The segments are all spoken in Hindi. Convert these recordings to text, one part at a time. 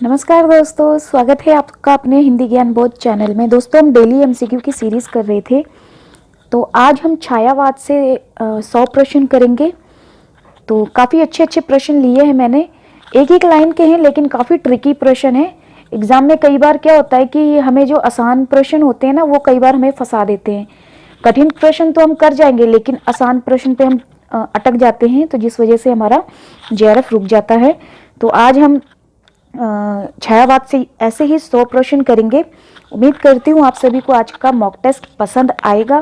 नमस्कार दोस्तों, स्वागत है आपका अपने हिंदी ज्ञान बोध चैनल में। दोस्तों, हम डेली एमसीक्यू की सीरीज़ कर रहे थे, तो आज हम छायावाद से 100 प्रश्न करेंगे। तो काफ़ी अच्छे अच्छे प्रश्न लिए हैं मैंने, एक एक लाइन के हैं लेकिन काफ़ी ट्रिकी प्रश्न है। एग्ज़ाम में कई बार क्या होता है कि हमें जो आसान प्रश्न होते हैं ना, वो कई बार हमें फंसा देते हैं। कठिन प्रश्न तो हम कर जाएंगे लेकिन आसान प्रश्न पे हम अटक जाते हैं, तो जिस वजह से हमारा जेआरएफ रुक जाता है। तो आज हम छायावाद से ऐसे ही 100 प्रश्न करेंगे। उम्मीद करती हूँ आप सभी को आज का मॉक टेस्ट पसंद आएगा।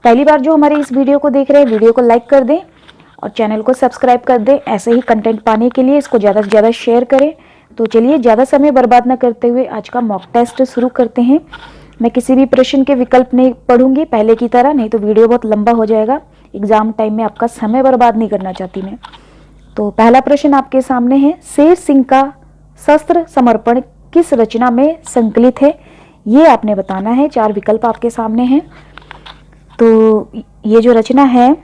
पहली बार जो हमारे इस वीडियो को देख रहे हैं, वीडियो को लाइक कर दें और चैनल को सब्सक्राइब कर दें। ऐसे ही कंटेंट पाने के लिए इसको ज़्यादा से ज़्यादा शेयर करें। तो चलिए, ज़्यादा समय बर्बाद न करते हुए आज का मॉक टेस्ट शुरू करते हैं। मैं किसी भी प्रश्न के विकल्प नहीं पढ़ूंगी पहले की तरह, नहीं तो वीडियो बहुत लंबा हो जाएगा। एग्जाम टाइम में आपका समय बर्बाद नहीं करना चाहती मैं। तो पहला प्रश्न आपके सामने है, शेर सिंह का शस्त्र समर्पण किस रचना में संकलित है? ये आपने बताना है। 4 विकल्प आपके सामने हैं। तो ये जो रचना है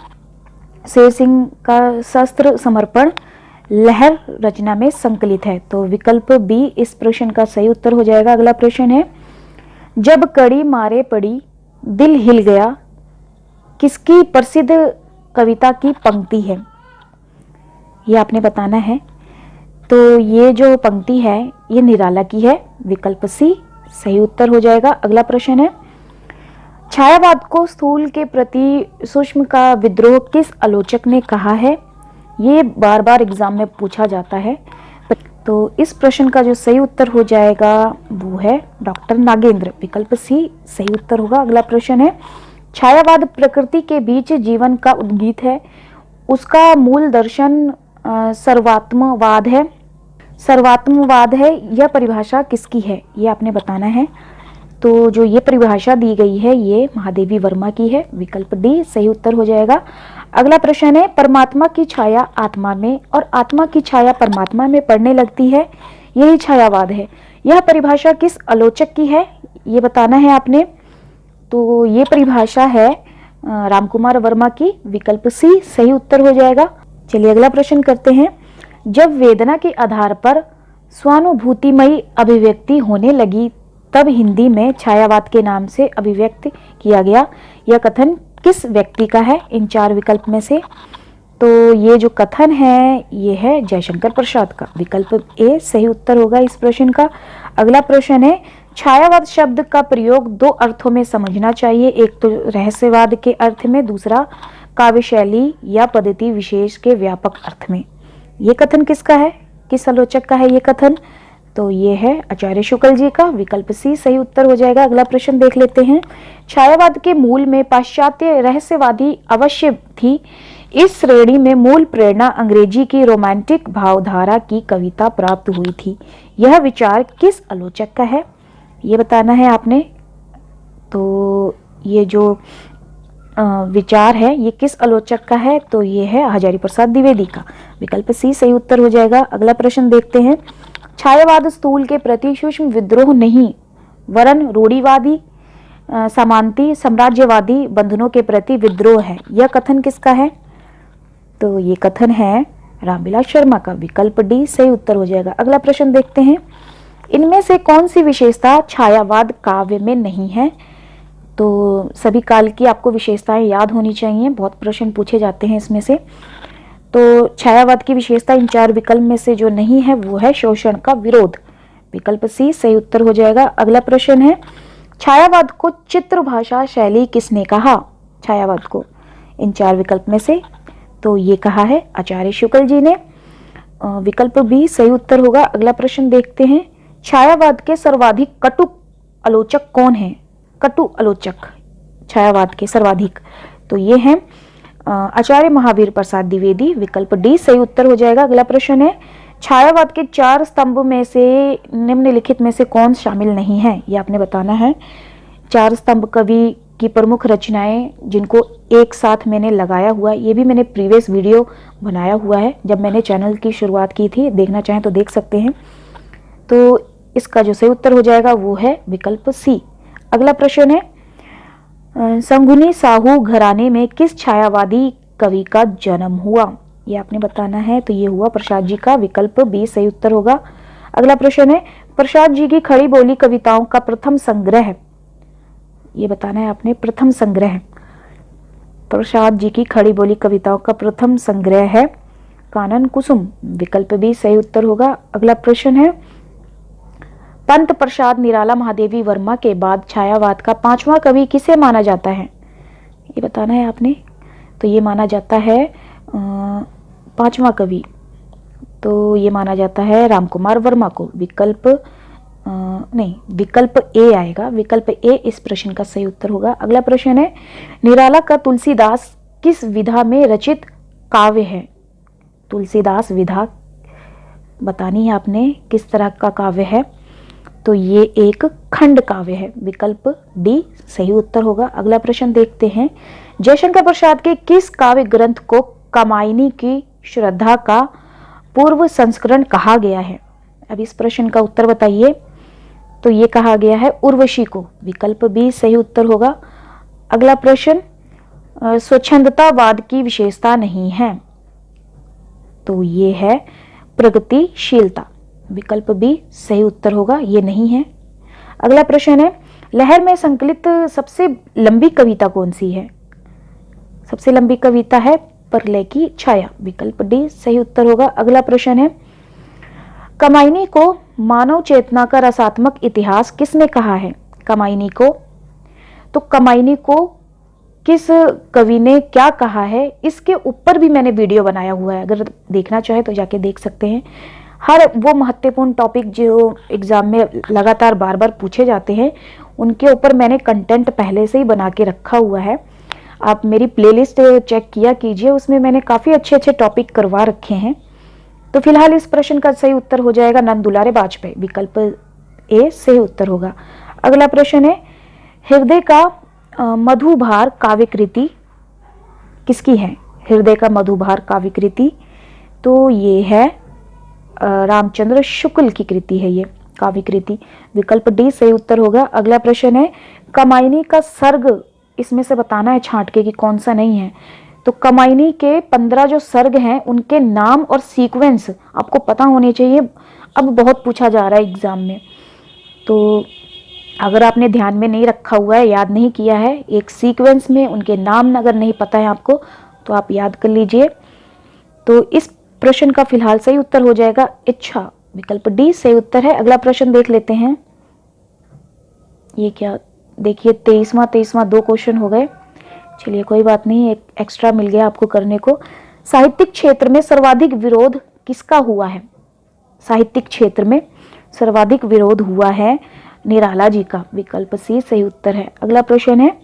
शेर सिंह का शस्त्र समर्पण लहर रचना में संकलित है। तो विकल्प बी इस प्रश्न का सही उत्तर हो जाएगा। अगला प्रश्न है, जब कड़ी मारे पड़ी दिल हिल गया किसकी प्रसिद्ध कविता की पंक्ति है? ये आपने बताना है। तो ये जो पंक्ति है ये निराला की है। विकल्प सी सही उत्तर हो जाएगा। अगला प्रश्न है, छायावाद को स्थूल के प्रति सूक्ष्म का विद्रोह किस आलोचक ने कहा है? ये बार बार एग्जाम में पूछा जाता है। तो इस प्रश्न का जो सही उत्तर हो जाएगा वो है डॉक्टर नागेंद्र। विकल्प सी सही उत्तर होगा। अगला प्रश्न है, छायावाद प्रकृति के बीच जीवन का उद्गीत है, उसका मूल दर्शन सर्वात्मवाद है। सर्वात्मवाद है, यह परिभाषा किसकी है? ये आपने बताना है। तो जो ये परिभाषा दी गई है ये महादेवी वर्मा की है। विकल्प डी सही उत्तर हो जाएगा। अगला प्रश्न है, परमात्मा की छाया आत्मा में और आत्मा की छाया परमात्मा में पड़ने लगती है, यही छायावाद है। यह परिभाषा किस आलोचक की है? ये बताना है आपने। तो ये परिभाषा है रामकुमार वर्मा की। विकल्प सी सही उत्तर हो जाएगा। चलिए अगला प्रश्न करते हैं, जब वेदना के आधार पर स्वानुभूतिमयी अभिव्यक्ति होने लगी तब हिंदी में छायावाद के नाम से अभिव्यक्त किया गया। यह कथन किस व्यक्ति का है इन 4 विकल्प में से? तो ये जो कथन है ये है जयशंकर प्रसाद का। विकल्प ए सही उत्तर होगा इस प्रश्न का। अगला प्रश्न है, छायावाद शब्द का प्रयोग 2 अर्थों में समझना चाहिए। एक तो रहस्यवाद के अर्थ में, दूसरा काव्य शैली या पद्धति विशेष के व्यापक अर्थ में। ये कथन किसका है, किस आलोचक का है ये कथन? तो ये है आचार्य शुक्ल जी का। विकल्प सी सही उत्तर हो जाएगा। अगला प्रश्न देख लेते हैं, छायावाद के मूल में पाश्चात्य रहस्यवादी अवश्य थी। इस श्रेणी में मूल प्रेरणा अंग्रेजी की रोमांटिक भावधारा की कविता प्राप्त हुई थी। यह विचार किस आलोचक का है? ये बताना है आपने। तो ये जो विचार है ये किस आलोचक का है? तो ये है हजारी प्रसाद द्विवेदी का। विकल्प सी सही उत्तर हो जाएगा। अगला प्रश्न देखते हैं, छायावाद स्थूल के प्रति सूक्ष्म विद्रोह नहीं वरन रूढ़िवादी समांती साम्राज्यवादी बंधनों के प्रति विद्रोह है। यह कथन किसका है? तो ये कथन है रामविलास शर्मा का। विकल्प डी सही उत्तर हो जाएगा। अगला प्रश्न देखते हैं, इनमें से कौन सी विशेषता छायावाद काव्य में नहीं है? तो सभी काल की आपको विशेषताएं याद होनी चाहिए, बहुत प्रश्न पूछे जाते हैं इसमें से। तो छायावाद की विशेषता इन 4 विकल्प में से जो नहीं है वो है शोषण का विरोध। विकल्प सी सही उत्तर हो जाएगा। अगला प्रश्न है, छायावाद को चित्र भाषा शैली किसने कहा? छायावाद को इन 4 विकल्प में से तो ये कहा है आचार्य शुक्ल जी ने। विकल्प बी सही उत्तर होगा। अगला प्रश्न देखते हैं, छायावाद के सर्वाधिक कटु आलोचक कौन है? कटु आलोचक छायावाद के सर्वाधिक, तो ये हैं आचार्य महावीर प्रसाद द्विवेदी। विकल्प डी सही उत्तर हो जाएगा। अगला प्रश्न है, छायावाद के 4 स्तंभ में से निम्नलिखित में से कौन शामिल नहीं है? ये आपने बताना है। 4 स्तंभ कवि की प्रमुख रचनाएं जिनको एक साथ मैंने लगाया हुआ, ये भी मैंने प्रीवियस वीडियो बनाया हुआ है जब मैंने चैनल की शुरुआत की थी, देखना चाहें तो देख सकते हैं। तो इसका जो सही उत्तर हो जाएगा वो है विकल्प सी। अगला प्रश्न है, संगुनी साहू घराने में किस छायावादी कवि का जन्म हुआ? ये आपने बताना है। तो ये हुआ प्रसाद जी का। विकल्प बी सही उत्तर होगा। अगला प्रश्न है, प्रसाद जी की खड़ी बोली कविताओं का प्रथम संग्रह, ये बताना है आपने। प्रथम संग्रह, प्रसाद जी की खड़ी बोली कविताओं का प्रथम संग्रह है कानन कुसुम, विकल्प बी सही उत्तर होगा। अगला प्रश्न है, पंत प्रसाद निराला महादेवी वर्मा के बाद छायावाद का पांचवा कवि किसे माना जाता है, ये बताना है आपने। तो ये माना जाता है पांचवा कवि, तो ये माना जाता है रामकुमार वर्मा को। विकल्प नहीं, विकल्प ए आएगा, विकल्प ए इस प्रश्न का सही उत्तर होगा। अगला प्रश्न है, निराला का तुलसीदास किस विधा में रचित काव्य है, तुलसीदास विधा बतानी है आपने, किस तरह का काव्य है। तो ये एक खंड काव्य है, विकल्प डी सही उत्तर होगा। अगला प्रश्न देखते हैं, जयशंकर प्रसाद के किस काव्य ग्रंथ को कामायनी की श्रद्धा का पूर्व संस्करण कहा गया है। अब इस प्रश्न का उत्तर बताइए। तो ये कहा गया है उर्वशी को, विकल्प बी सही उत्तर होगा। अगला प्रश्न, स्वच्छंदतावाद की विशेषता नहीं है, तो ये है प्रगतिशीलता, विकल्प बी सही उत्तर होगा, ये नहीं है। अगला प्रश्न है, लहर में संकलित सबसे लंबी कविता कौन सी है, सबसे लंबी कविता है प्रलय की छाया, विकल्प डी सही उत्तर होगा। अगला प्रश्न है, कामायनी को मानव चेतना का रसात्मक इतिहास किसने कहा है, कामायनी को, तो कामायनी को किस कवि ने क्या कहा है, इसके ऊपर भी मैंने वीडियो बनाया हुआ है, अगर देखना चाहे तो जाके देख सकते हैं। हर वो महत्वपूर्ण टॉपिक जो एग्जाम में लगातार बार बार पूछे जाते हैं, उनके ऊपर मैंने कंटेंट पहले से ही बना के रखा हुआ है। आप मेरी प्लेलिस्ट चेक किया कीजिए, उसमें मैंने काफ़ी अच्छे अच्छे टॉपिक करवा रखे हैं। तो फिलहाल इस प्रश्न का सही उत्तर हो जाएगा नंद दुलारे वाजपेयी, विकल्प ए सही उत्तर होगा। अगला प्रश्न है, हृदय का मधुभार काव्य कृति किसकी है, हृदय का मधुभार काव्य कृति, तो ये है रामचंद्र शुक्ल की कृति है ये काव्य कृति, विकल्प डी सही उत्तर होगा। अगला प्रश्न है, कामायनी का सर्ग इसमें से बताना है छांट के कि कौन सा नहीं है। तो कामायनी के 15 जो सर्ग हैं उनके नाम और सीक्वेंस आपको पता होने चाहिए, अब बहुत पूछा जा रहा है एग्जाम में, तो अगर आपने ध्यान में नहीं रखा हुआ है, याद नहीं किया है, एक सीक्वेंस में उनके नाम अगर नहीं पता है आपको तो आप याद कर लीजिए। तो इस प्रश्न का फिलहाल सही उत्तर हो जाएगा इच्छा, विकल्प डी सही उत्तर है। अगला प्रश्न देख लेते हैं, ये क्या, देखिए 23वां 2 क्वेश्चन हो गए, चलिए कोई बात नहीं, एक एक्स्ट्रा मिल गया आपको करने को। साहित्यिक क्षेत्र में सर्वाधिक विरोध किसका हुआ है, साहित्यिक क्षेत्र में सर्वाधिक विरोध हुआ है निराला जी का, विकल्प सी सही उत्तर है। अगला प्रश्न है,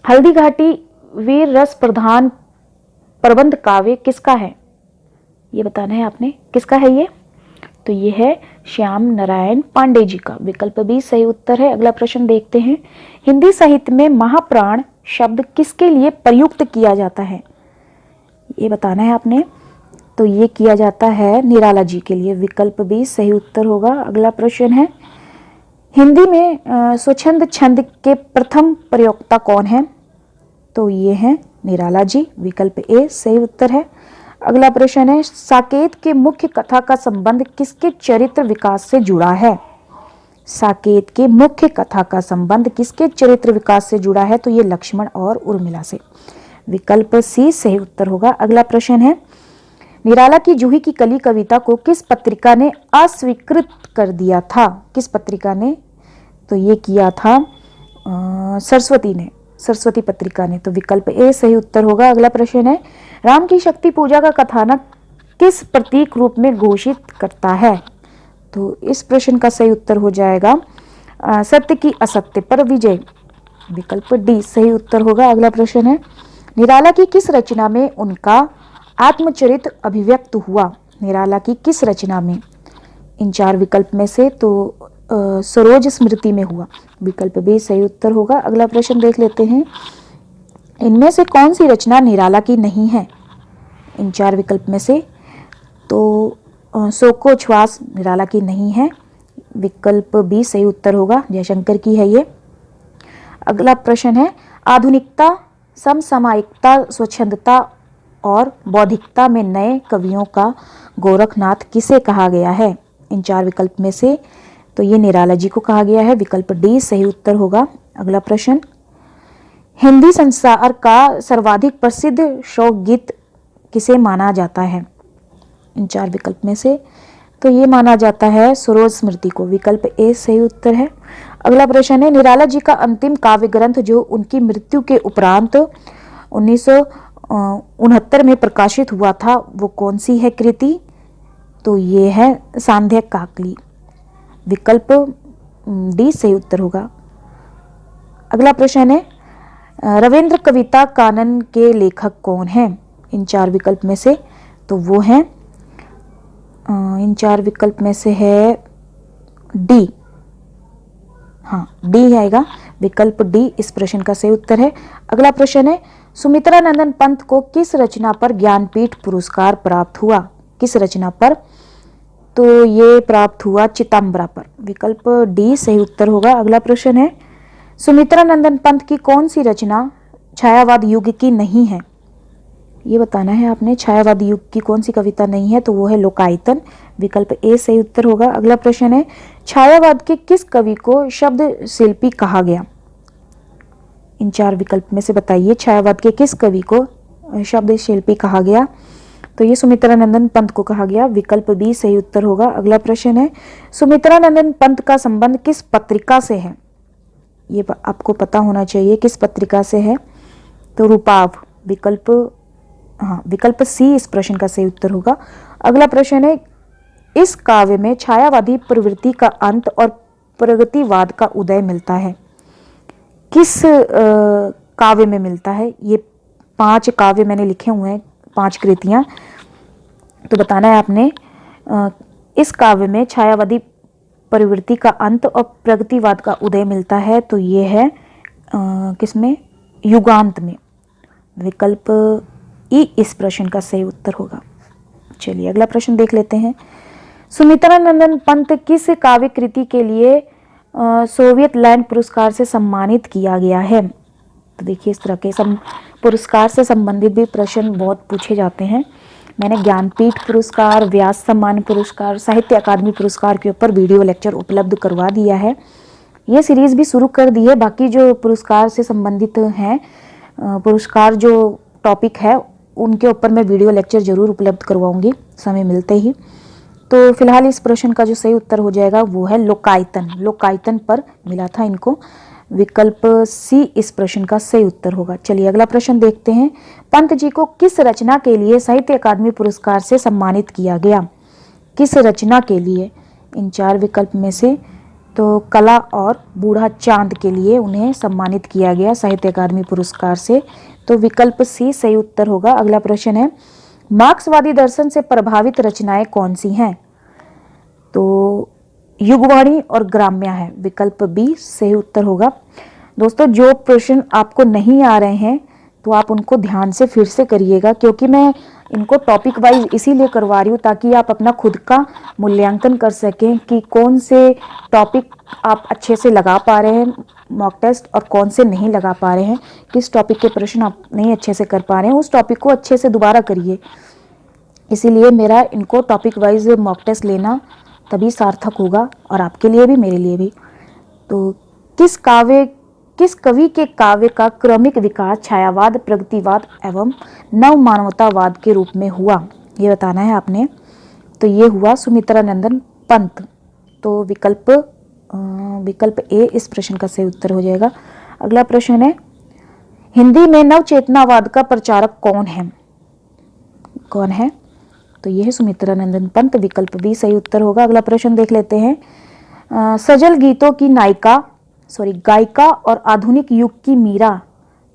हल्दी घाटी वीर रस प्रधान प्रबंध काव्य किसका है, ये बताना है आपने, किसका है ये, तो ये है श्याम नारायण पांडे जी का, विकल्प बी सही उत्तर है। अगला प्रश्न देखते हैं, हिंदी साहित्य में महाप्राण शब्द किसके लिए प्रयुक्त किया जाता है, ये बताना है आपने, तो ये किया जाता है निराला जी के लिए, विकल्प बी सही उत्तर होगा। अगला प्रश्न है, हिंदी में स्वच्छंद छंद के प्रथम प्रयोक्ता कौन है, तो ये है निराला जी, विकल्प ए सही उत्तर है। अगला प्रश्न है, साकेत के मुख्य कथा का संबंध किसके चरित्र विकास से जुड़ा है, साकेत के मुख्य कथा का संबंध किसके चरित्र विकास से जुड़ा है, तो ये लक्ष्मण और उर्मिला से, विकल्प सी सही उत्तर होगा। अगला प्रश्न है, निराला की जूही की कली कविता को किस पत्रिका ने अस्वीकृत कर दिया था, किस पत्रिका ने, तो ये किया था सरस्वती ने, सरस्वती पत्रिका ने, तो विकल्प ए सही उत्तर होगा। अगला प्रश्न है, राम की शक्ति पूजा का कथानक किस प्रतीक रूप में घोषित करता है, तो इस प्रश्न का सही उत्तर हो जाएगा सत्य की असत्य पर विजय, विकल्प डी सही उत्तर होगा। अगला प्रश्न है, निराला की किस रचना में उनका आत्मचरित्र अभिव्यक्त हुआ, निराला की किस रचना में, इन 4 विकल्प में से तो सरोज स्मृति में हुआ, विकल्प बी सही उत्तर होगा। अगला प्रश्न देख लेते हैं, इनमें से कौन सी रचना निराला की नहीं है, इन 4 विकल्प में से, तो शोकोच्छ्वास निराला की नहीं है, विकल्प बी सही उत्तर होगा, जयशंकर की है ये। अगला प्रश्न है, आधुनिकता समसामयिकता स्वच्छंदता और बौद्धिकता में नए कवियों का गोरखनाथ किसे कहा गया है, इन 4 विकल्प में से? तो ये निराला जी को कहा गया है। विकल्प डी सही उत्तर होगा। अगला प्रश्न, हिंदी संसार का सर्वाधिक प्रसिद्ध शोक गीत किसे माना जाता है? इन 4 विकल्प में से? तो ये माना जाता है सरोज स्मृति को। विकल्प ए सही उत्तर है। अगला प्रश्न है, निराला जी का अंतिम काव्य ग्रंथ जो उनकी मृत्यु के उपरांत 1969 में प्रकाशित हुआ था, वो कौन सी है कृति? तो ये है सांध्य काकली। विकल्प डी सही उत्तर होगा। अगला प्रश्न है, रविंद्र कविता कानन के लेखक कौन हैं? इन 4 विकल्प में से? तो वो हैं इन 4 विकल्प में से है डी। हाँ, डी आएगा। विकल्प डी इस प्रश्न का सही उत्तर है। अगला प्रश्न है, सुमित्रा नंदन पंत को किस रचना पर ज्ञानपीठ पुरस्कार प्राप्त हुआ? किस रचना पर? तो ये प्राप्त हुआ चितंबरा पर। विकल्प डी सही उत्तर होगा। अगला प्रश्न है, सुमित्रा नंदन पंत की कौन सी रचना छायावाद युग की नहीं है? ये बताना है आपने, छायावाद युग की कौन सी कविता नहीं है? तो वो है लोकायतन। विकल्प ए सही उत्तर होगा। अगला प्रश्न है, छायावाद के किस कवि को शब्द शिल्पी कहा गया? इन 4 विकल्प में से बताइए, छायावाद के किस कवि को शब्द शिल्पी कहा गया? तो ये सुमित्रा नंदन पंत को कहा गया। विकल्प बी सही उत्तर होगा। अगला प्रश्न है, सुमित्रा नंदन पंत का संबंध किस पत्रिका से है? ये आपको पता होना चाहिए किस पत्रिका से है। तो रूपाव। विकल्प सी इस प्रश्न का सही उत्तर होगा। अगला प्रश्न है, इस काव्य में छायावादी प्रवृत्ति का अंत और प्रगतिवाद का उदय मिलता है। किस काव्य में मिलता है? ये 5 काव्य मैंने लिखे हुए हैं, 5 कृतियां। तो बताना है आपने, इस काव्य में छायावादी प्रवृत्ति का अंत और प्रगतिवाद का उदय मिलता है। तो ये है किसमें? युगांत में। विकल्प ई इस प्रश्न का सही उत्तर होगा। चलिए अगला प्रश्न देख लेते हैं। सुमित्रा नंदन पंत किस काव्य कृति के लिए सोवियत लैंड पुरस्कार से सम्मानित किया गया है? तो देखिए, इस तरह के पुरस्कार से संबंधित भी प्रश्न बहुत पूछे जाते हैं। मैंने ज्ञानपीठ पुरस्कार, व्यास सम्मान पुरस्कार, साहित्य अकादमी पुरस्कार के ऊपर वीडियो लेक्चर उपलब्ध करवा दिया है। ये सीरीज भी शुरू कर दी है। बाकी जो पुरस्कार से संबंधित हैं, पुरस्कार जो टॉपिक है, उनके ऊपर मैं वीडियो लेक्चर जरूर उपलब्ध करवाऊंगी समय मिलते ही। तो फिलहाल इस प्रश्न का जो सही उत्तर हो जाएगा वो है लोकायतन। लोकायतन पर मिला था इनको। विकल्प सी इस प्रश्न का सही उत्तर होगा। चलिए अगला प्रश्न देखते हैं। पंत जी को किस रचना के लिए साहित्य अकादमी पुरस्कार से सम्मानित किया गया? किस रचना के लिए? इन 4 विकल्प में से? तो कला और बूढ़ा चांद के लिए उन्हें सम्मानित किया गया साहित्य अकादमी पुरस्कार से। तो विकल्प सी सही उत्तर होगा। अगला प्रश्न है, मार्क्सवादी दर्शन से प्रभावित रचनाएं कौन सी हैं? तो युगवाणी और ग्राम्य है। विकल्प बी सही उत्तर होगा। दोस्तों, जो प्रश्न आपको नहीं आ रहे हैं तो आप उनको ध्यान से फिर से करिएगा, क्योंकि मैं इनको टॉपिक वाइज इसीलिए करवा रही हूँ ताकि आप अपना खुद का मूल्यांकन कर सकें कि कौन से टॉपिक आप अच्छे से लगा पा रहे हैं मॉक टेस्ट और कौन से नहीं लगा पा रहे हैं। किस टॉपिक के प्रश्न आप नहीं अच्छे से कर पा रहे हैं, उस टॉपिक को अच्छे से दोबारा करिए। इसीलिए मेरा इनको टॉपिक वाइज मॉक टेस्ट लेना तभी सार्थक होगा, और आपके लिए भी मेरे लिए भी। तो किस कवि के काव्य का क्रमिक विकास छायावाद, प्रगतिवाद एवं नव मानवतावाद के रूप में हुआ, ये बताना है आपने। तो ये हुआ सुमित्रा नंदन पंत। तो विकल्प ए इस प्रश्न का सही उत्तर हो जाएगा। अगला प्रश्न है, हिंदी में नवचेतनावाद का प्रचारक कौन है? कौन है? तो यह है सुमित्रा नंदन पंत। विकल्प बी सही उत्तर होगा। अगला प्रश्न देख लेते हैं। सजल गीतों की गायिका और आधुनिक युग की मीरा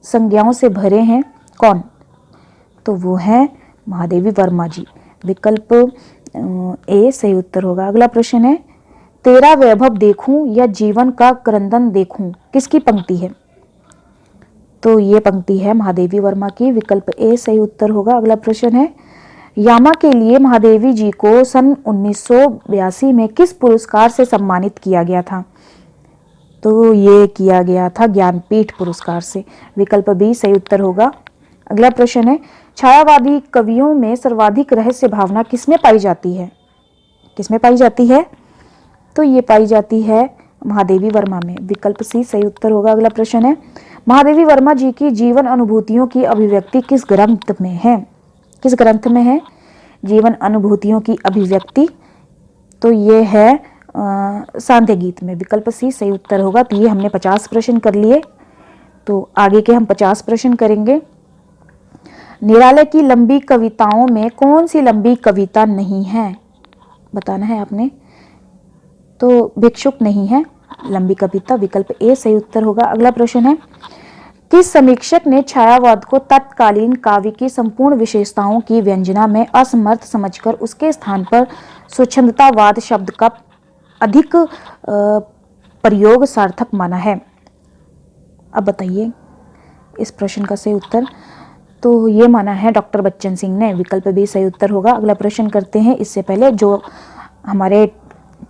संज्ञाओं से भरे हैं कौन? तो वो है महादेवी वर्मा जी। विकल्प ए सही उत्तर होगा। अगला प्रश्न है, तेरा वैभव देखूं या जीवन का क्रंदन देखूं किसकी पंक्ति है? तो ये पंक्ति है महादेवी वर्मा की। विकल्प ए सही उत्तर होगा। अगला प्रश्न है, यामा के लिए महादेवी जी को सन 1982 में किस पुरस्कार से सम्मानित किया गया था? तो ये किया गया था ज्ञानपीठ पुरस्कार से। विकल्प बी सही उत्तर होगा। अगला प्रश्न है, छायावादी कवियों में सर्वाधिक रहस्य भावना किसमें पाई जाती है? किसमें पाई जाती है? तो ये पाई जाती है महादेवी वर्मा में। विकल्प सी सही उत्तर होगा। अगला प्रश्न है, महादेवी वर्मा जी की जीवन अनुभूतियों की अभिव्यक्ति किस ग्रंथ में है? किस ग्रंथ में है जीवन अनुभूतियों की अभिव्यक्ति? तो ये है सांध्य गीत में। विकल्प सी सही उत्तर होगा। तो ये हमने 50 प्रश्न कर लिए, तो आगे के हम 50 प्रश्न करेंगे। निराला की लंबी कविताओं में कौन सी लंबी कविता नहीं है? बताना है आपने। तो भिक्षुक नहीं है लंबी कविता। विकल्प ए सही उत्तर होगा। अगला प्रश्न है, किस समीक्षक ने छायावाद को तत्कालीन काव्य की संपूर्ण विशेषताओं की व्यंजना में असमर्थ समझकर उसके स्थान पर स्वच्छंदतावाद शब्द का अधिक प्रयोग सार्थक माना है? अब बताइए इस प्रश्न का सही उत्तर। तो ये माना है डॉक्टर बच्चन सिंह ने। विकल्प भी सही उत्तर होगा। अगला प्रश्न करते हैं। इससे पहले जो हमारे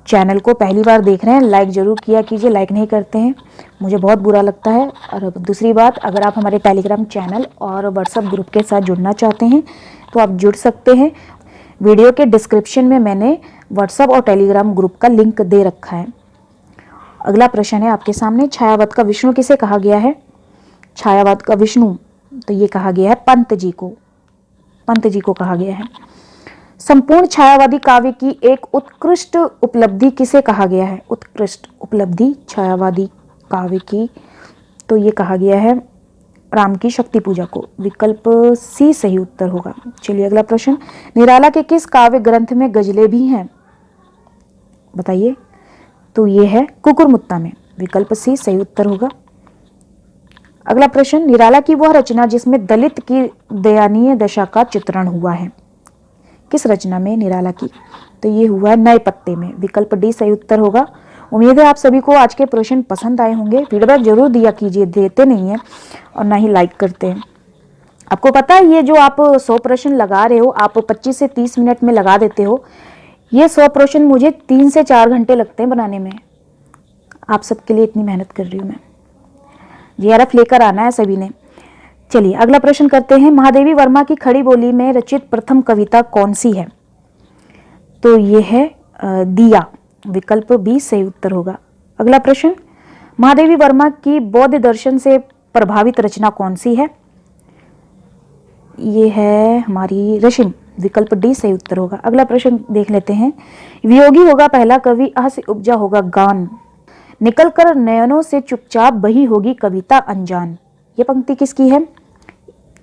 चैनल को पहली बार देख रहे हैं, लाइक जरूर किया कीजिए। लाइक नहीं करते हैं मुझे बहुत बुरा लगता है। और दूसरी बात, अगर आप हमारे टेलीग्राम चैनल और व्हाट्सएप ग्रुप के साथ जुड़ना चाहते हैं तो आप जुड़ सकते हैं। वीडियो के डिस्क्रिप्शन में मैंने व्हाट्सएप और टेलीग्राम ग्रुप का लिंक दे रखा है। अगला प्रश्न है आपके सामने, छायावाद का विष्णु किसे कहा गया है? छायावाद का विष्णु तो ये कहा गया है पंत जी को। पंत जी को कहा गया है। संपूर्ण छायावादी काव्य की एक उत्कृष्ट उपलब्धि किसे कहा गया है? उत्कृष्ट उपलब्धि छायावादी काव्य की तो ये कहा गया है राम की शक्ति पूजा को। विकल्प सी सही उत्तर होगा। चलिए अगला प्रश्न, निराला के किस काव्य ग्रंथ में गजलें भी हैं? बताइए। तो ये है कुकुरमुत्ता में। विकल्प सी सही उत्तर होगा। अगला प्रश्न, निराला की वह रचना जिसमें दलित की दयनीय दशा का चित्रण हुआ है, किस रचना में निराला की? तो ये हुआ है नए पत्ते में। विकल्प डी सही उत्तर होगा। उम्मीद है आप सभी को आज के प्रश्न पसंद आए होंगे। फीडबैक जरूर दिया कीजिए, देते नहीं है और ना ही लाइक करते हैं। आपको पता है ये जो आप 100 प्रश्न लगा रहे हो, आप 25 से 30 मिनट में लगा देते हो। ये 100 प्रश्न मुझे 3 से 4 घंटे लगते हैं बनाने में। आप सबके लिए इतनी मेहनत कर रही हूँ मैं। जीआरएफ लेकर आना है सभी ने। चलिए अगला प्रश्न करते हैं, महादेवी वर्मा की खड़ी बोली में रचित प्रथम कविता कौन सी है? तो ये है दिया। विकल्प बी सही उत्तर होगा। अगला प्रश्न, महादेवी वर्मा की बौद्ध दर्शन से प्रभावित रचना कौन सी है? ये है हमारी रशिम। विकल्प डी सही उत्तर होगा। अगला प्रश्न देख लेते हैं, वियोगी होगा पहला कवि, अह से उपजा होगा गान, निकल कर नयनों से चुपचाप बही होगी कविता अनजान। ये पंक्ति किसकी है?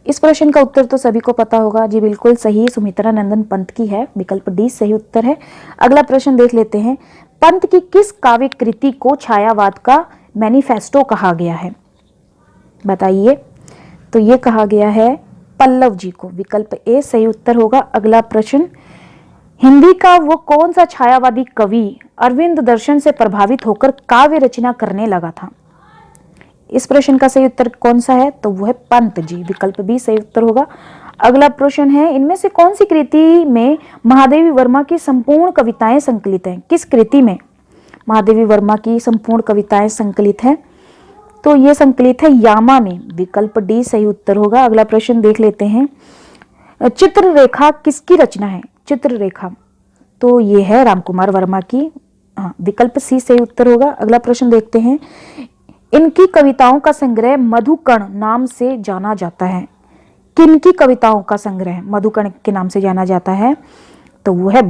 इस प्रश्न का उत्तर तो सभी को पता होगा। जी बिल्कुल सही, सुमित्रा नंदन पंत की है। विकल्प डी सही उत्तर है। अगला प्रश्न देख लेते हैं, पंत की किस काव्य कृति को छायावाद का मैनिफेस्टो कहा गया है? बताइए। तो ये कहा गया है पल्लव जी को। विकल्प ए सही उत्तर होगा। अगला प्रश्न, हिंदी का वो कौन सा छायावादी कवि अरविंद दर्शन से प्रभावित होकर काव्य रचना करने लगा था? इस प्रश्न का सही उत्तर कौन सा है? तो वो है पंत जी। विकल्प बी सही उत्तर होगा। अगला प्रश्न है, इनमें से कौन सी कृति में महादेवी वर्मा की संपूर्ण कविताएं संकलित हैं? किस कृति में महादेवी वर्मा की संपूर्ण कविताएं संकलित हैं? तो ये संकलित है यामा में। विकल्प डी सही उत्तर होगा। अगला प्रश्न देख लेते हैं, चित्ररेखा किसकी रचना है? चित्ररेखा तो ये है रामकुमार वर्मा की। हाँ, विकल्प सी सही उत्तर होगा। अगला प्रश्न देखते हैं, इनकी कविताओं का संग्रह मधुकण नाम से जाना जाता है। किनकी कविताओं का संग्रह मधुकण के नाम से जाना जाता है? तो वो है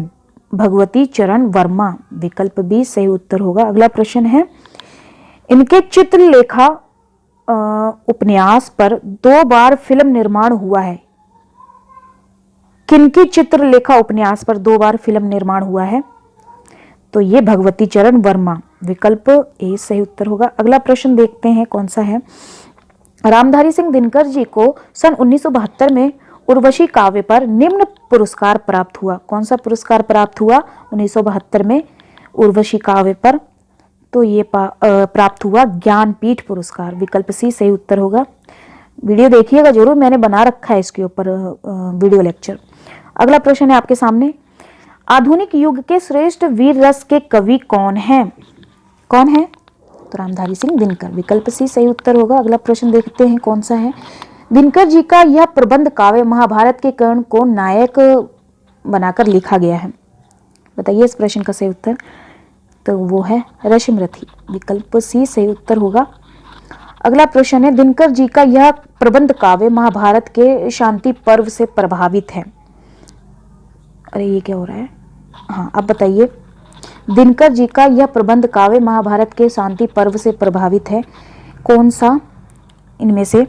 भगवती चरण वर्मा। विकल्प बी सही उत्तर होगा। अगला प्रश्न है, इनके चित्रलेखा उपन्यास पर 2 बार फिल्म निर्माण हुआ है। किनकी चित्रलेखा उपन्यास पर 2 बार फिल्म निर्माण हुआ है? तो ये भगवती चरण वर्मा। विकल्प ए सही उत्तर होगा। अगला प्रश्न देखते हैं कौन सा है, रामधारी सिंह दिनकर जी को सन 1972 में उर्वशी काव्य पर निम्न पुरस्कार प्राप्त हुआ। कौन सा पुरस्कार प्राप्त हुआ 1972 में उर्वशी काव्य पर? तो ये प्राप्त हुआ ज्ञानपीठ पुरस्कार। विकल्प सी सही उत्तर होगा। वीडियो देखिएगा जरूर, मैंने बना रखा है इसके ऊपर वीडियो लेक्चर। अगला प्रश्न है आपके सामने, आधुनिक युग के श्रेष्ठ वीर रस के कवि कौन हैं? कौन है? तो रामधारी सिंह दिनकर। विकल्प सी सही उत्तर होगा। अगला प्रश्न देखते हैं कौन सा है, दिनकर जी का यह प्रबंध काव्य महाभारत के कर्ण को नायक बनाकर लिखा गया है। बताइए इस प्रश्न का सही उत्तर। तो वो है रश्मिरथी, विकल्प सी सही उत्तर होगा। अगला प्रश्न है, दिनकर जी का यह प्रबंध काव्य महाभारत के शांति पर्व से प्रभावित है। अरे ये क्या हो रहा है, हाँ अब बताइए। दिनकर जी का यह प्रबंध काव्य महाभारत के शांति पर्व से प्रभावित है, कौन सा इनमें से?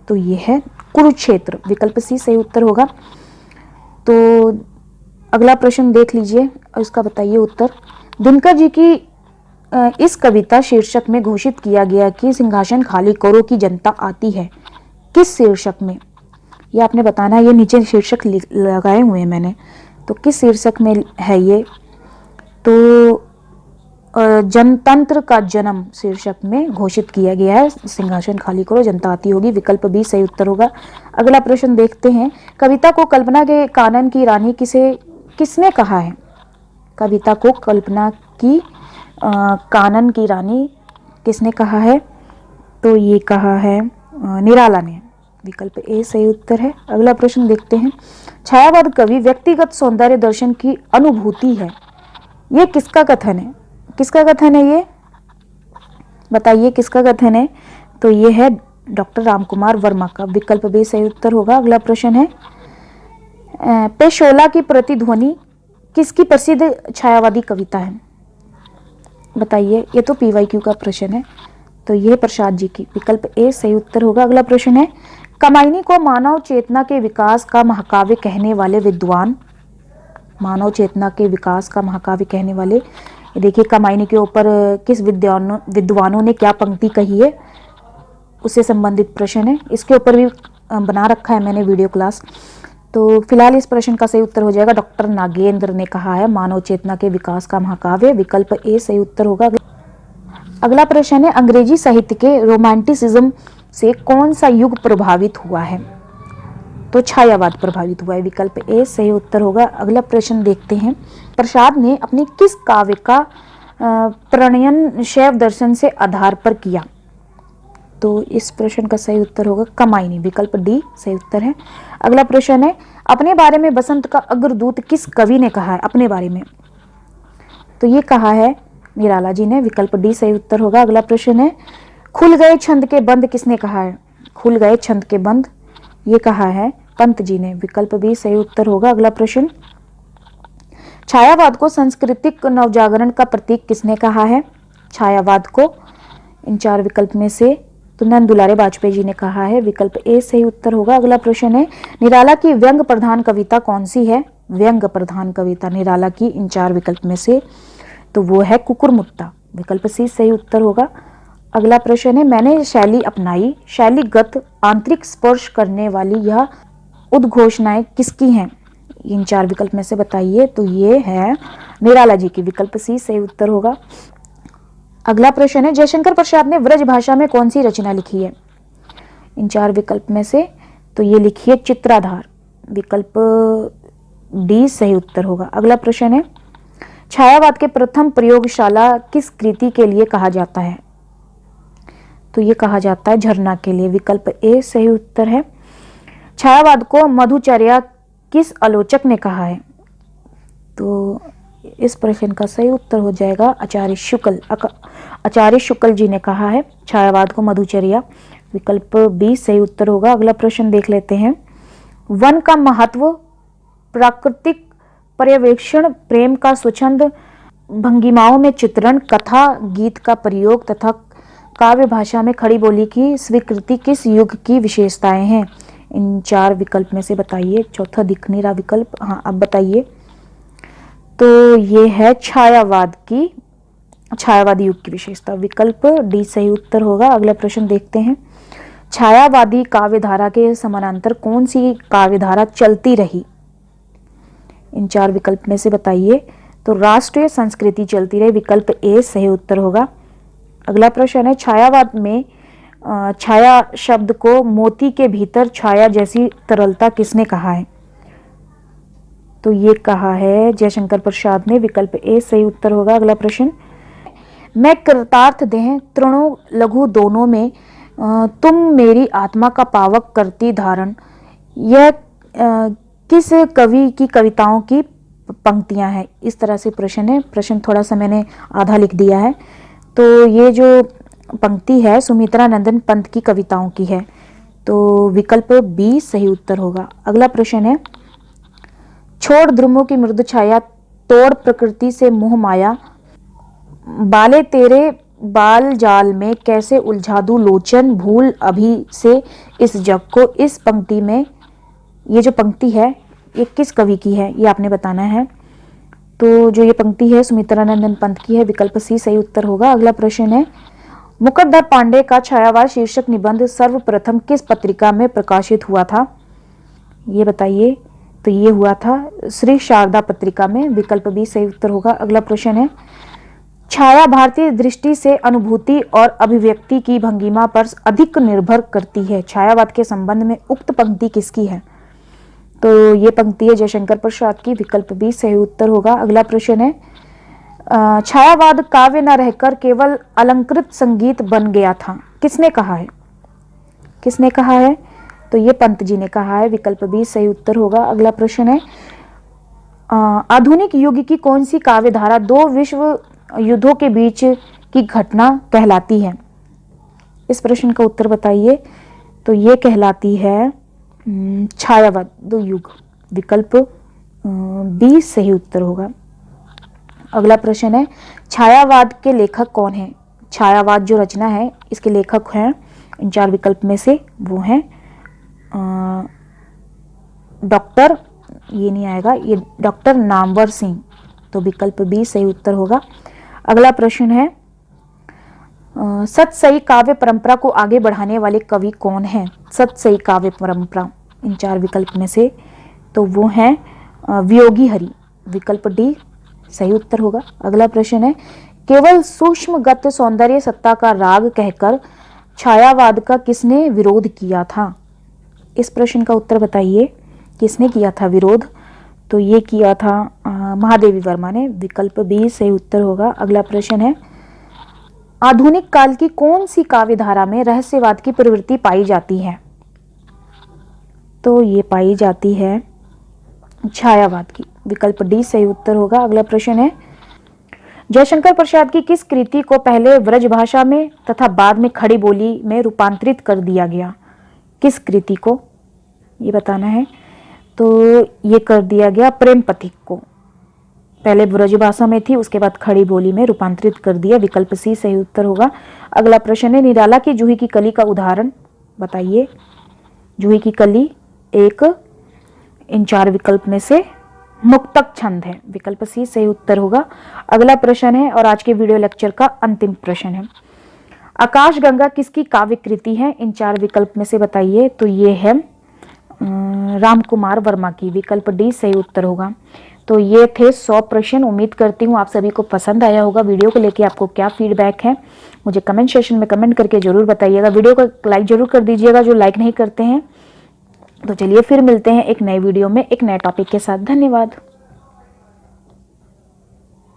तो ये है कुरुक्षेत्र, विकल्प सी सही उत्तर होगा। तो अगला प्रश्न देख लीजिए और इसका बताइए उत्तर। दिनकर जी की इस कविता शीर्षक में घोषित किया गया कि सिंहासन खाली करो की जनता आती है, किस शीर्षक में? ये आपने बताना है, ये नीचे शीर्षक लगाए हुए हैं मैंने, तो किस शीर्षक में है ये? तो जनतंत्र का जन्म शीर्षक में घोषित किया गया है, सिंहासन खाली करो जनता आती होगी, विकल्प बी सही उत्तर होगा। अगला प्रश्न देखते हैं, कविता को कल्पना के कानन की रानी किसने कहा है? कविता को कल्पना की कानन की रानी किसने कहा है? तो ये कहा है निराला ने, विकल्प ए सही उत्तर है। अगला प्रश्न देखते हैं, छायावाद कवि व्यक्तिगत सौंदर्य दर्शन की अनुभूति है, ये किसका कथन है? किसका कथन है ये? बताइए किसका कथन है? तो ये है डॉक्टर रामकुमार वर्मा का, विकल्प बी सही उत्तर होगा। अगला प्रश्न है, पेशोला की प्रतिध्वनि किसकी प्रसिद्ध छायावादी कविता है? बताइए, ये तो पीवाईक्यू का प्रश्न है, तो ये प्रसाद जी की, विकल्प ए सही उत्तर होगा। अगला प्रश्न है, कमायनी को मानव चेतना के विकास का महाकाव्य कहने वाले विद्वान, मानव चेतना के विकास का महाकाव्य कहने वाले, देखिए कमायनी के ऊपर किस विद्वानों ने क्या पंक्ति कही है उससे संबंधित प्रश्न है, इसके ऊपर भी बना रखा है मैंने वीडियो क्लास। तो फिलहाल इस प्रश्न का सही उत्तर हो जाएगा, डॉक्टर नागेंद्र ने कहा है मानव चेतना के विकास का महाकाव्य, विकल्प ए सही उत्तर होगा। अगला प्रश्न है, अंग्रेजी साहित्य के रोमांटिसिज्म से कौन सा युग प्रभावित हुआ है? तो छायावाद प्रभावित हुआ है, विकल्प ए सही उत्तर होगा। अगला प्रश्न देखते हैं, प्रसाद ने अपने किस काव्य का प्रणयन शैव दर्शन से आधार पर किया? तो इस प्रश्न का सही उत्तर होगा कमायनी, विकल्प डी सही उत्तर है। अगला प्रश्न है, अपने बारे में बसंत का अग्रदूत किस कवि ने कहा है? अपने बारे में, तो ये कहा है निराला जी ने, विकल्प डी सही उत्तर होगा। अगला प्रश्न है, खुल गए छंद के बंद किसने कहा है? खुल गए छंद के बंद ये कहा है पंत जी ने, विकल्प बी सही उत्तर होगा। अगला प्रश्न, छायावाद को सांस्कृतिक नवजागरण का प्रतीक किसने कहा है? छायावाद को इन चार विकल्प में से तो नंद दुलारे वाजपेयी जी ने कहा है, विकल्प ए सही उत्तर होगा। अगला प्रश्न है, निराला की व्यंग प्रधान कविता कौन सी है? व्यंग प्रधान कविता निराला की इन चार विकल्प में से तो वो है कुकुरमुट्टा, विकल्प सी सही उत्तर होगा। अगला प्रश्न है, मैंने शैली अपनाई, शैलीगत आंतरिक स्पर्श करने वाली यह उद्घोषणाएं किसकी हैं? इन चार विकल्प में से बताइए, तो ये है निराला जी की, विकल्प सी सही उत्तर होगा। अगला प्रश्न है, जयशंकर प्रसाद ने व्रज भाषा में कौन सी रचना लिखी है? इन चार विकल्प में से तो ये लिखी है चित्राधार, विकल्प डी सही उत्तर होगा। अगला प्रश्न है, छायावाद के प्रथम प्रयोगशाला किस कृति के लिए कहा जाता है? तो ये कहा जाता है झरना के लिए, विकल्प ए सही उत्तर है। छायावाद को मधुचर्या किस आलोचक ने कहा है? तो इस प्रश्न का सही उत्तर हो जाएगा आचार्य शुक्ल जी ने कहा है छायावाद को मधुचर्या, विकल्प बी सही उत्तर होगा। अगला प्रश्न देख लेते हैं, वन का महत्व, प्राकृतिक पर्यवेक्षण, प्रेम का स्वच्छंद भंगिमाओं में चित्रण, कथा गीत का प्रयोग तथा काव्य भाषा में खड़ी बोली की स्वीकृति किस युग की विशेषताएं हैं? इन चार विकल्प में से बताइए। चौथा दिख नहीं रहा विकल्प, हाँ अब बताइए। तो ये है छायावादी युग की विशेषता, विकल्प डी सही उत्तर होगा। अगला प्रश्न देखते हैं, छायावादी काव्यधारा के समानांतर कौन सी काव्यधारा चलती रही? इन चार विकल्प में से बताइए। तो राष्ट्रीय संस्कृति चलती रही, विकल्प ए सही उत्तर होगा। अगला प्रश्न है, छायावाद में छाया शब्द को मोती के भीतर छाया जैसी तरलता किसने कहा है? तो ये कहा है जयशंकर प्रसाद ने, विकल्प ए सही उत्तर होगा। अगला प्रश्न, मैं कृतार्थ देह तृणों लघु दोनों में तुम मेरी आत्मा का पावक करती धारण, यह किस कवि की कविताओं की पंक्तियां हैं। इस तरह से प्रश्न है। प्रश्न थोड़ा सा मैंने आधा लिख दिया है। तो ये जो पंक्ति है सुमित्रा नंदन पंत की कविताओं की है। तो विकल्प बी सही उत्तर होगा। अगला प्रश्न है, छोड़ ध्रुवों की मृदु छाया, तोड़ प्रकृति से मोह माया, बाले तेरे बाल जाल में कैसे उलझा दूं लोचन, भूल अभी से इस जग को। इस पंक्ति में ये जो पंक्ति है ये किस कवि की है ये आपने बताना है। तो जो ये पंक्ति है सुमित्रा नंदन पंत की है। विकल्प सी सही उत्तर होगा। अगला प्रश्न है, मुकद्दर पांडे का छायावाद शीर्षक निबंध सर्वप्रथम किस पत्रिका में प्रकाशित हुआ था, ये बताइए। तो ये हुआ था श्री शारदा पत्रिका में। विकल्प बी सही उत्तर होगा। अगला प्रश्न है, छाया भारतीय दृष्टि से अनुभूति और अभिव्यक्ति की भंगिमा पर अधिक निर्भर करती है। छायावाद के संबंध में उक्त पंक्ति किसकी है। तो ये पंक्ति है जयशंकर प्रसाद की। विकल्प बी सही उत्तर होगा। अगला प्रश्न है, छायावाद काव्य न रहकर केवल अलंकृत संगीत बन गया था, किसने कहा है। किसने कहा है। तो ये पंत जी ने कहा है। विकल्प बी सही उत्तर होगा। अगला प्रश्न है, आधुनिक युग की कौन सी काव्य धारा दो विश्व युद्धों के बीच की घटना कहलाती है। इस प्रश्न का उत्तर बताइए। तो ये कहलाती है छायावाद दो युग। विकल्प बी सही उत्तर होगा। अगला प्रश्न है, छायावाद के लेखक कौन है। छायावाद जो रचना है इसके लेखक हैं इन चार विकल्प में से, वो हैं डॉक्टर, ये नहीं आएगा, ये डॉक्टर नामवर सिंह। तो विकल्प बी सही उत्तर होगा। अगला प्रश्न है, सतसई काव्य परंपरा को आगे बढ़ाने वाले कवि कौन हैं। सतसई काव्य परंपरा इन चार विकल्प में से, तो वो हैं वियोगी हरि। विकल्प डी सही उत्तर होगा। अगला प्रश्न है, केवल सूक्ष्मगत सौंदर्य सत्ता का राग कहकर छायावाद का किसने विरोध किया था। इस प्रश्न का उत्तर बताइए, किसने किया था विरोध। तो ये किया था महादेवी वर्मा ने। विकल्प बी सही उत्तर होगा। अगला प्रश्न है, आधुनिक काल की कौन सी काव्य धारा में रहस्यवाद की प्रवृत्ति पाई जाती है। तो ये पाई जाती है छायावाद की। विकल्प डी सही उत्तर होगा। अगला प्रश्न है, जयशंकर प्रसाद की किस कृति को पहले व्रजभाषा में तथा बाद में खड़ी बोली में रूपांतरित कर दिया गया। किस कृति को ये बताना है। तो ये कर दिया गया प्रेम पथिक को। पहले ब्रजभाषा में थी, उसके बाद खड़ी बोली में रूपांतरित कर दिया। विकल्प सी सही उत्तर होगा। अगला प्रश्न है, निराला की जूही की कली का उदाहरण बताइए। जूही की कली एक इन चार विकल्प में से मुक्तक छंद है। विकल्प सी सही उत्तर होगा। अगला प्रश्न है और आज के वीडियो लेक्चर का अंतिम प्रश्न है, आकाशगंगा किसकी काव्य कृति है। इन चार विकल्प में से बताइए। तो ये है रामकुमार वर्मा की। विकल्प डी सही उत्तर होगा। तो ये थे 100 प्रश्न। उम्मीद करती हूँ आप सभी को पसंद आया होगा। वीडियो को लेके आपको क्या फीडबैक है मुझे कमेंट सेक्शन में कमेंट करके जरूर बताइएगा। वीडियो को लाइक जरूर कर दीजिएगा जो लाइक नहीं करते हैं। तो चलिए फिर मिलते हैं एक नए वीडियो में एक नए टॉपिक के साथ। धन्यवाद।